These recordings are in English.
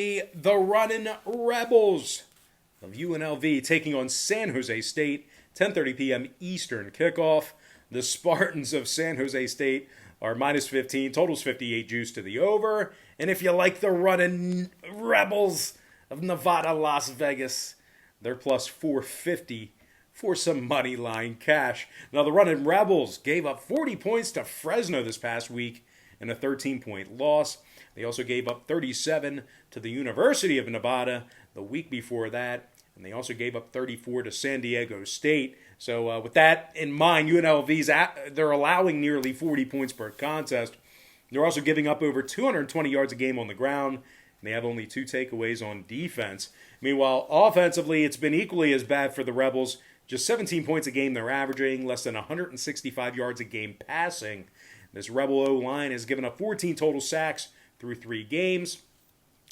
The Runnin' Rebels of UNLV taking on San Jose State, 10:30 p.m. Eastern kickoff. The Spartans of San Jose State are minus 15, totals 58 juice to the over. And if you like the Runnin' Rebels of Nevada, Las Vegas, they're plus 450 for some money line cash. Now, the Runnin' Rebels gave up 40 points to Fresno this past week in a 13-point loss. They also gave up 37 to the University of Nevada the week before that. And they also gave up 34 to San Diego State. So with that in mind, they're allowing nearly 40 points per contest. They're also giving up over 220 yards a game on the ground. And they have only 2 takeaways on defense. Meanwhile, offensively, it's been equally as bad for the Rebels. Just 17 points a game they're averaging, less than 165 yards a game passing. This Rebel O-line has given up 14 total sacks through 3 games.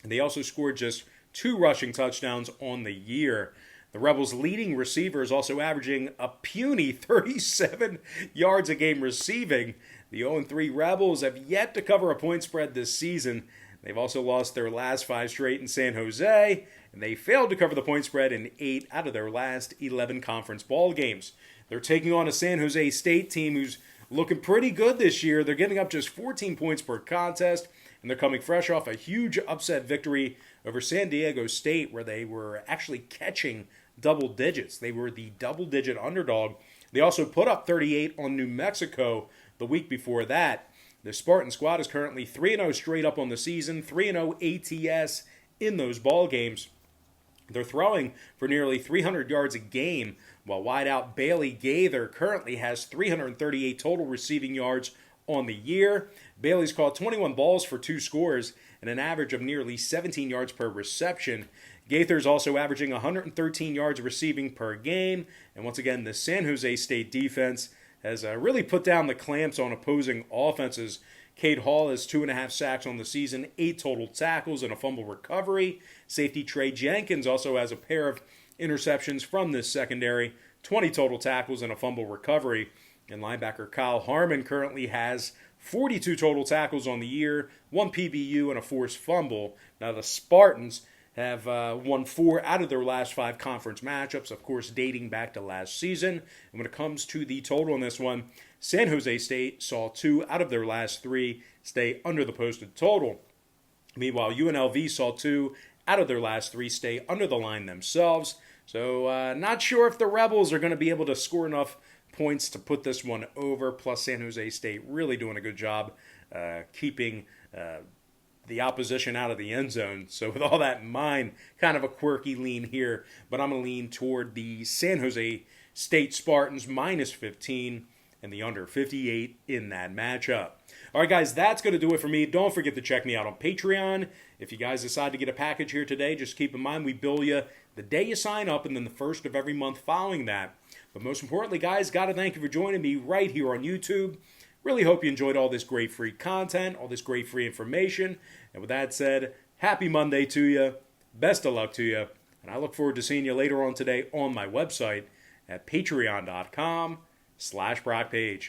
And they also scored just 2 rushing touchdowns on the year. The Rebels' leading receiver is also averaging a puny 37 yards a game receiving. The 0-3 Rebels have yet to cover a point spread this season. They've also lost their last 5 straight in San Jose, and they failed to cover the point spread in 8 out of their last 11 conference ball games. They're taking on a San Jose State team who's looking pretty good this year. They're giving up just 14 points per contest, and they're coming fresh off a huge upset victory over San Diego State, where they were actually catching double digits. They were the double-digit underdog. They also put up 38 on New Mexico the week before that. The Spartan squad is currently 3-0 straight up on the season, 3-0 ATS in those ball games. They're throwing for nearly 300 yards a game, while wideout Bailey Gaither currently has 338 total receiving yards on the year. Bailey's caught 21 balls for 2 scores and an average of nearly 17 yards per reception. Gaither's also averaging 113 yards receiving per game. And once again, the San Jose State defense has really put down the clamps on opposing offenses. Cade Hall has 2.5 sacks on the season, 8 total tackles, and a fumble recovery. Safety Trey Jenkins also has a pair of interceptions from this secondary, 20 total tackles, and a fumble recovery. And linebacker Kyle Harmon currently has 42 total tackles on the year, 1 PBU, and a forced fumble. Now, the Spartans have won 4 out of their last 5 conference matchups, of course, dating back to last season. And when it comes to the total in this one, San Jose State saw 2 out of their last 3 stay under the posted total. Meanwhile, UNLV saw 2 out of their last 3 stay under the line themselves. So not sure if the Rebels are going to be able to score enough points to put this one over. Plus, San Jose State really doing a good job keeping the opposition out of the end zone. So with all that in mind, kind of a quirky lean here, but I'm going to lean toward the San Jose State Spartans minus 15 and the under 58 in that matchup. All right, guys, that's going to do it for me. Don't forget to check me out on Patreon. If you guys decide to get a package here today, just keep in mind we bill you the day you sign up and then the first of every month following that. But most importantly, guys, got to thank you for joining me right here on YouTube. Really hope you enjoyed all this great free content, all this great free information. And with that said, happy Monday to you. Best of luck to you. And I look forward to seeing you later on today on my website at patreon.com/BrockPage.